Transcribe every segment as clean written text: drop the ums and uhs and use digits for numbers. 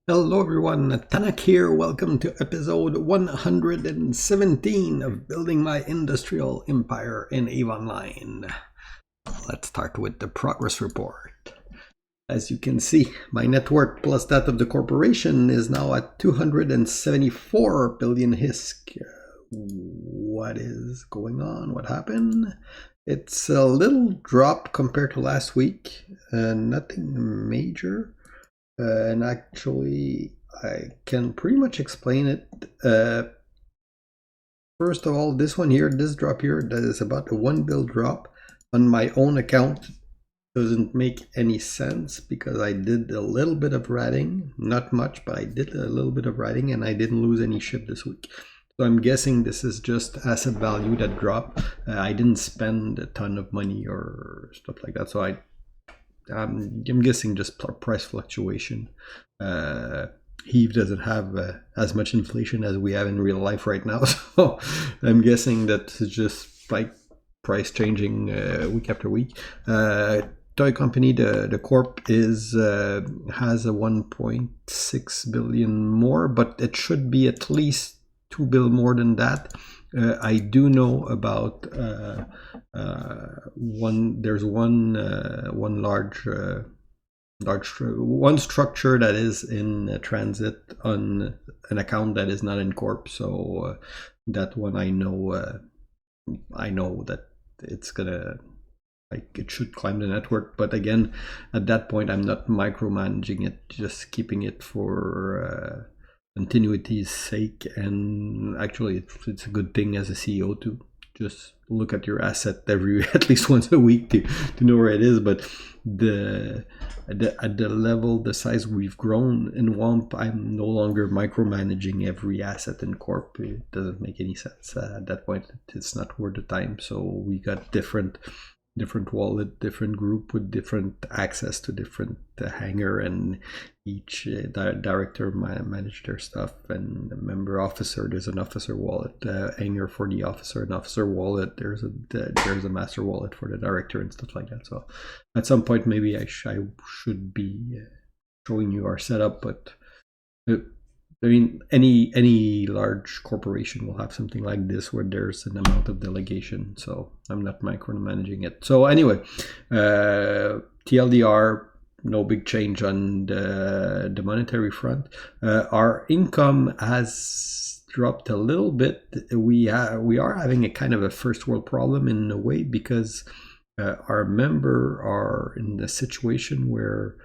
Hello everyone, Tanak here. Welcome to episode 117 of Building My Industrial Empire in EVE Online. Let's start with the progress report. As you can see, my net worth plus that of the corporation is now at 274 billion HISC. What is going on? What happened? It's a little drop compared to last week, nothing major. And actually, I can pretty much explain it. First of all, this one here, this drop here, that is about a 1 bill drop on my own account. Doesn't make any sense because I did a little bit of ratting, not much, but I did a little bit of ratting and I didn't lose any ship this week. So I'm guessing this is just asset value that dropped. I didn't spend a ton of money or stuff like that, so I'm guessing just price fluctuation. Heave doesn't have as much inflation as we have in real life right now, so I'm guessing that it's just like price changing week after week. Toy company, the corp is has a 1.6 billion more, but it should be at least 2 bill more than that. I do know about one large one structure that is in transit on an account that is not in corp. So that one I know that it's gonna, like, it should climb the network. But again, at that point, I'm not micromanaging it, just keeping it for continuity's sake. And actually, it's a good thing as a CEO to just look at your asset at least once a week to know where it is. But at the level, the size we've grown in WOMP, I'm no longer micromanaging every asset in corp. It doesn't make any sense. At that point, it's not worth the time. So we got different wallet, different group with different access to different hangar, and each director manage their stuff. And the member officer, there's an officer wallet hangar for the officer, an officer wallet, there's a master wallet for the director and stuff like that. So at some point maybe I should be showing you our setup, but I mean, any large corporation will have something like this where there's an amount of delegation. So I'm not micromanaging it. So anyway, TLDR, no big change on the monetary front. Our income has dropped a little bit. We are having a kind of a first world problem in a way, because our member are in the situation where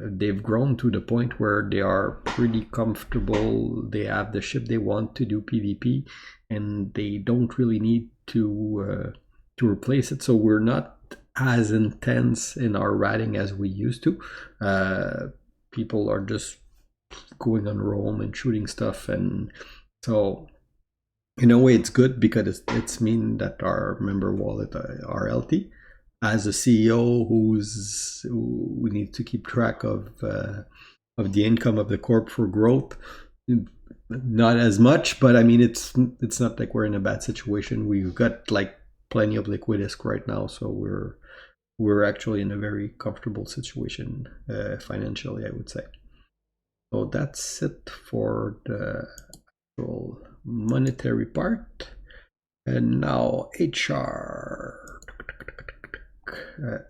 they've grown to the point where they are pretty comfortable. They have the ship they want to do PvP, and they don't really need to replace it. So we're not as intense in our ratting as we used to. People are just going on roam and shooting stuff, and so in a way it's good because it's mean that our member wallet are healthy. As a CEO who needs to keep track of the income of the corp for growth, not as much, but I mean it's not like we're in a bad situation. We've got like plenty of liquid risk right now, so we're actually in a very comfortable situation financially, I would say. So that's it for the actual monetary part. And now HR.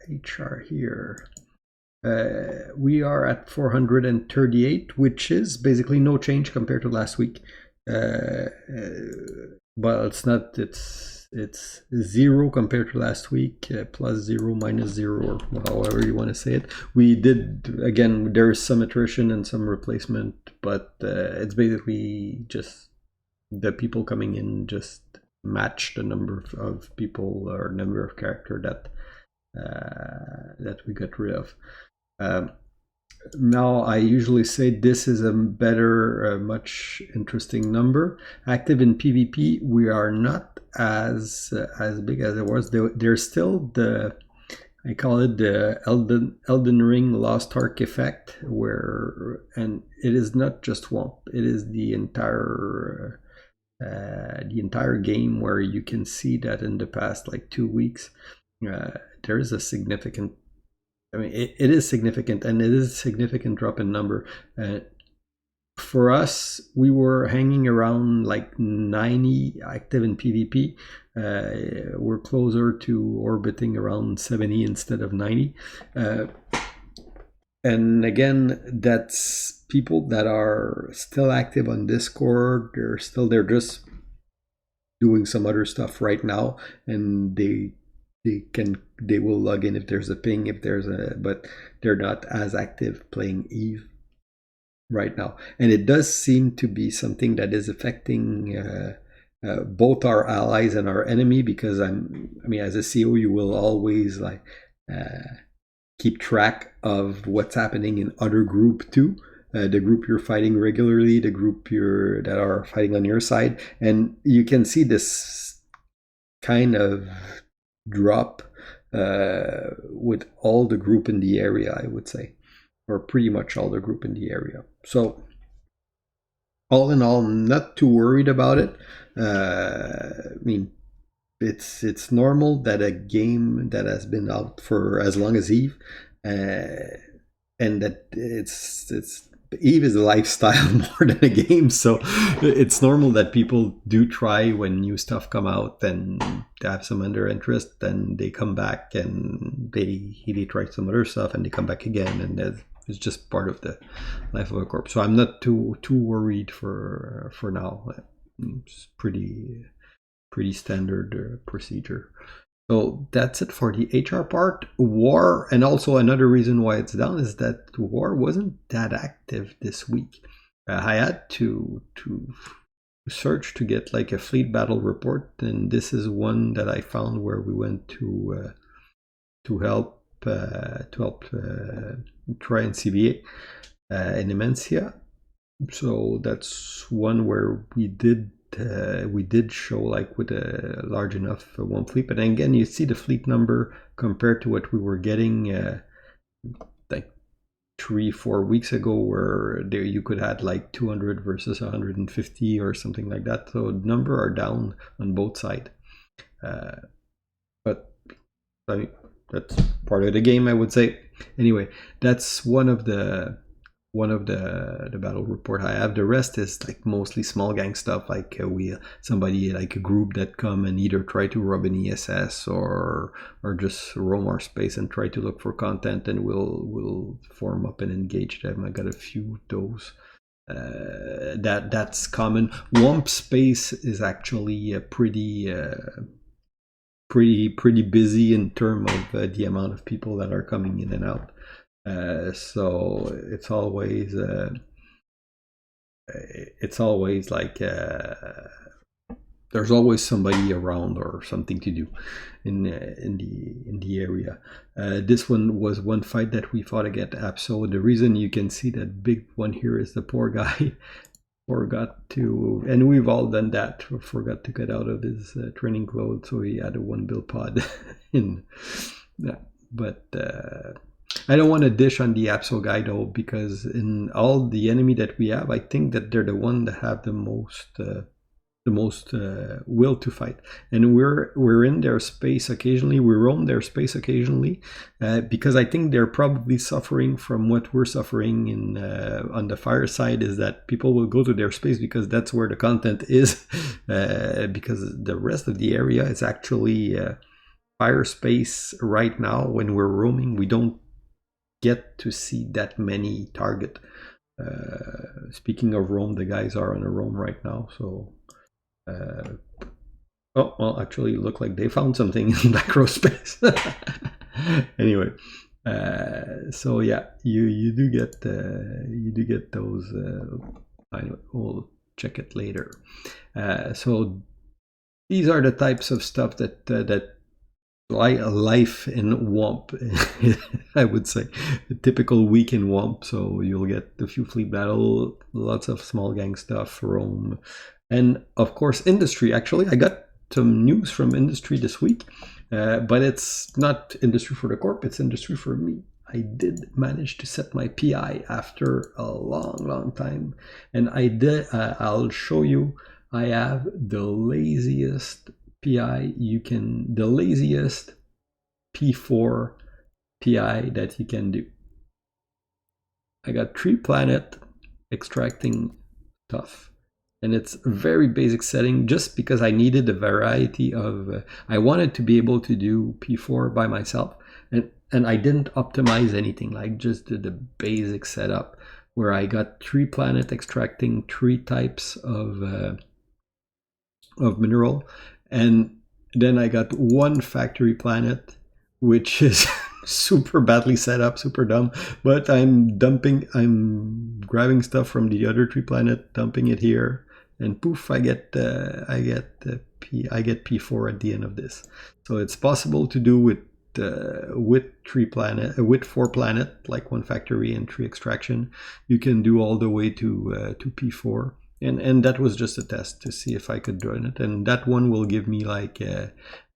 HR here. We are at 438, which is basically no change compared to last week. But it's not. It's zero compared to last week. Plus zero, minus zero, or however you want to say it. We did, again, there is some attrition and some replacement, but it's basically just the people coming in just match the number of people or number of character that we got rid of. Now I usually say this is a better, much interesting number. Active in PvP, we are not as big as it was. There's still I call it the Elden Ring Lost Ark effect, and it is not just WOMP. It is the entire game, where you can see that in the past like 2 weeks, there is a significant I mean, it is significant, and it is a significant drop in number. For us, we were hanging around like 90 active in PvP. We're closer to orbiting around 70 instead of 90. And again, that's people that are still active on Discord. They're just doing some other stuff right now, and they will log in if there's a ping, but they're not as active playing Eve right now. And it does seem to be something that is affecting both our allies and our enemy, because I mean, as a CO, you will always like keep track of what's happening in other group too. The group you're fighting regularly, the group that are fighting on your side, and you can see this kind of drop with all the group in the area, I would say, or pretty much all the group in the area. So all in all, I'm not too worried about it. I mean, it's normal that a game that has been out for as long as Eve, and that it's Eve is a lifestyle more than a game, so it's normal that people do try when new stuff come out and they have some under interest, then they come back and they try some other stuff and they come back again, and it's just part of the life of a corp. So I'm not too worried for now. It's pretty standard procedure. So that's it for the HR part. War, and also another reason why it's down is that War wasn't that active this week. I had to search to get like a fleet battle report, and this is one that I found where we went to help try and CVA in Imensia. So that's one where we did show like with a large enough one fleet, but again, you see the fleet number compared to what we were getting like 3-4 weeks ago, where there you could add like 200 versus 150 or something like that. So the number are down on both sides, but I mean, that's part of the game, I would say. Anyway, that's one of the battle report I have. The rest is like mostly small gang stuff, like somebody like a group that come and either try to rob an ESS or just roam our space and try to look for content, and we'll form up and engage them. I got a few of those. That's common. Womp space is actually pretty busy in terms of the amount of people that are coming in and out. So it's always like there's always somebody around or something to do in the area. This one was one fight that we fought against Apso. The reason you can see that big one here is the poor guy forgot to, and we've all done that, forgot to get out of his training clothes, so he had a 1 bill pod in that. But I don't want to dish on the Apso guy though, because in all the enemy that we have, I think that they're the one that have the most will to fight, and we're in their space occasionally. We roam their space occasionally because I think they're probably suffering from what we're suffering in on the fire side, is that people will go to their space because that's where the content is, because the rest of the area is actually fire space right now. When we're roaming, we don't get to see that many target. Speaking of roam, the guys are on a roam right now, so oh well, actually look like they found something in back row space. Anyway, so yeah, you do get those. Anyway, we'll check it later. So these are the types of stuff that life in WOMP, I would say, a typical week in WOMP. So you'll get a few fleet battle, lots of small gang stuff, roam, and of course industry. Actually, I got some news from industry this week, but it's not industry for the corp, it's industry for me. I did manage to set my PI after a long time, and I did. I'll show you. I have the laziest PI the laziest P4 PI that you can do. I got 3 planet extracting stuff. And it's a very basic setting just because I needed a variety of, I wanted to be able to do P4 by myself. And I didn't optimize anything, like just did the basic setup where I got 3 planet extracting 3 types of mineral. And then I got 1 factory planet, which is super badly set up, super dumb. But I'm grabbing stuff from the other 3 planet, dumping it here, and poof, I get P4 at the end of this. So it's possible to do with 4 planet, like 1 factory and 3 extraction. You can do all the way to P4. And that was just a test to see if I could join it. And that one will give me like 3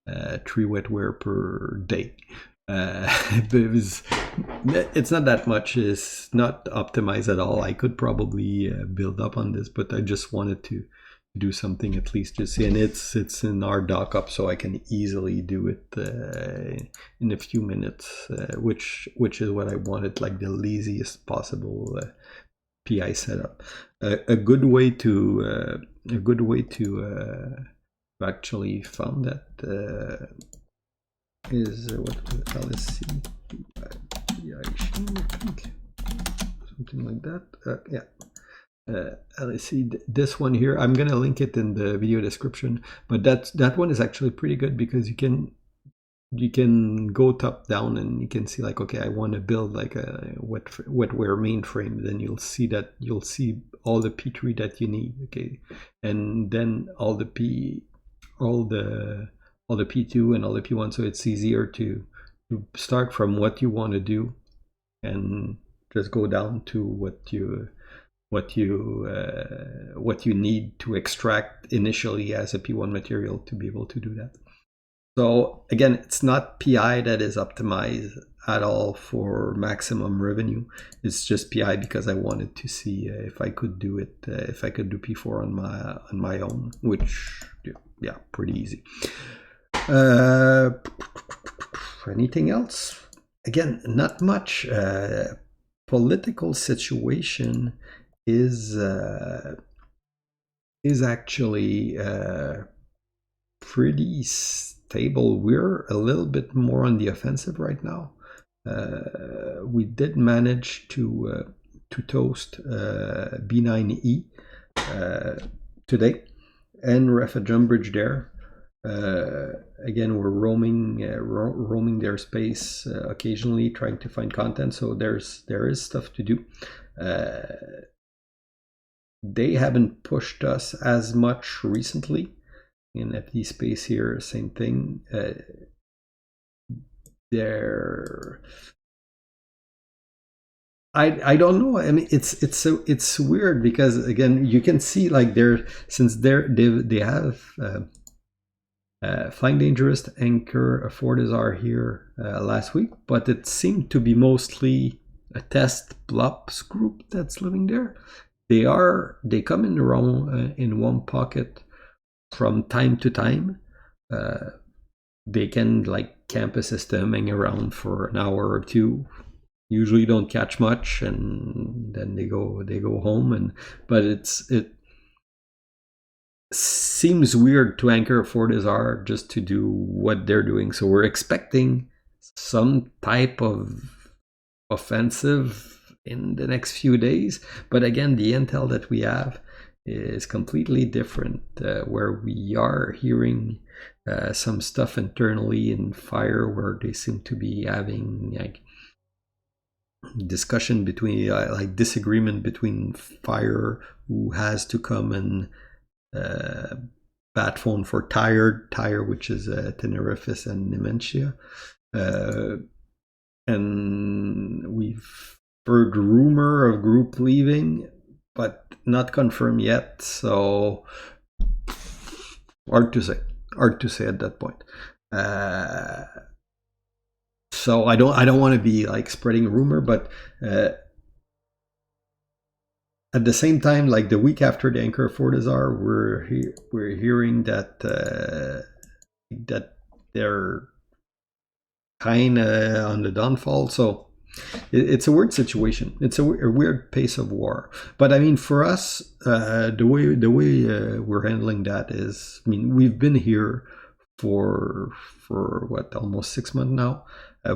wetware per day. It's not that much. It's not optimized at all. I could probably build up on this, but I just wanted to do something at least to see. And it's in our dockup, so I can easily do it in a few minutes, which is what I wanted, like the laziest possible PI setup. A good way to actually found that is what LSC PI something like that. Yeah. Let's see this one here. I'm gonna link it in the video description, but that one is actually pretty good because you can go top down and you can see like, okay, I want to build like a wetware mainframe. Then you'll see all the P3 that you need, okay, and then all the P2 and all the P1. So it's easier to start from what you want to do and just go down to what you need to extract initially as a P1 material to be able to do that. So again, it's not PI that is optimized at all for maximum revenue. It's just PI because I wanted to see if I could do it, if I could do P4 on my own, which yeah, pretty easy. Anything else? Again, not much. Political situation is actually pretty stable. We're a little bit more on the offensive right now. We did manage to toast B9E today and ref a jump bridge there. Again, we're roaming their space occasionally, trying to find content. So there is stuff to do. They haven't pushed us as much recently. In FD space here, same thing. I don't know. I mean, it's weird because again, you can see like they have Flying Dangerous, Anchor, Fortizar here last week, but it seemed to be mostly a test blops group that's living there. They come in around in one pocket from time to time. They can like camp a system, hang around for an hour or two. Usually don't catch much, and then they go home. But it seems weird to anchor Fortizar just to do what they're doing. So we're expecting some type of offensive in the next few days. But again, the intel that we have is completely different, where we are hearing some stuff internally in Fi.Re where they seem to be having like discussion between like disagreement between Fi.Re, who has to come and bat phone for Tire, which is Tenerife and Nementia, and we've heard rumor of group leaving, but not confirmed yet. So hard to say at that point. So I don't want to be like spreading rumor, but at the same time, like the week after the Anchor Fortizar, we're hearing that that they're kind of on the downfall. So it's a weird situation. It's a weird pace of war. But I mean, for us, the way we're handling that is, I mean, we've been here for what, almost 6 months now.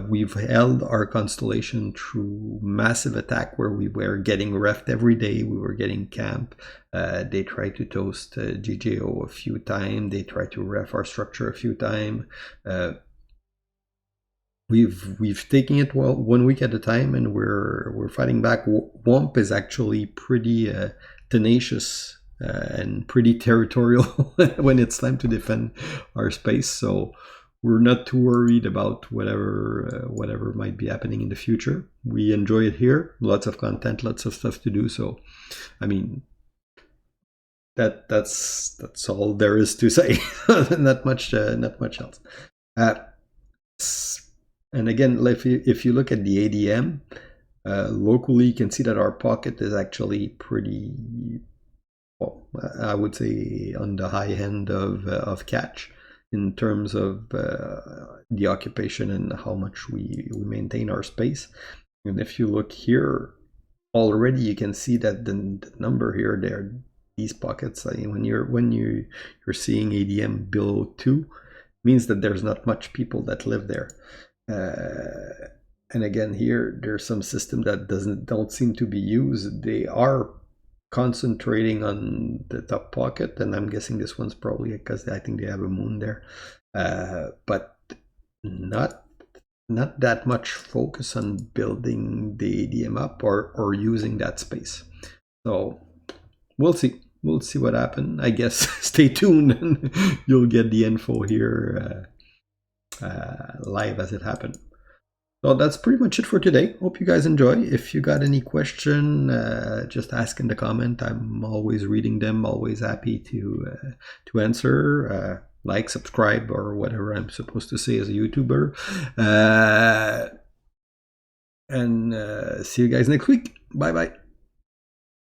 We've held our constellation through massive attack where we were getting refed every day. We were getting camp. They tried to toast GJO a few times. They tried to ref our structure a few times. We've taken it 1 week at a time, and we're fighting back. Womp is actually pretty tenacious and pretty territorial when it's time to defend our space. So we're not too worried about whatever might be happening in the future. We enjoy it here. Lots of content, lots of stuff to do. So, I mean, that's all there is to say. Not much else. And again, if you look at the ADM, locally, you can see that our pocket is actually pretty, well, I would say on the high end of catch in terms of the occupation and how much we maintain our space. And if you look here, already you can see that the number here, there, these pockets, I mean, when you're seeing ADM below 2, means that there's not much people that live there. And again, here there's some system that don't seem to be used. They are concentrating on the top pocket, and I'm guessing this one's probably because I think they have a moon there, but not that much focus on building the ADM up or using that space. So we'll see what happens. I guess stay tuned and you'll get the info here live as it happened. So that's pretty much it for today. Hope you guys enjoy. If you got any question, just ask in the comment. I'm always reading them, always happy to answer. Like, subscribe, or whatever I'm supposed to say as a YouTuber. And see you guys next week. Bye-bye.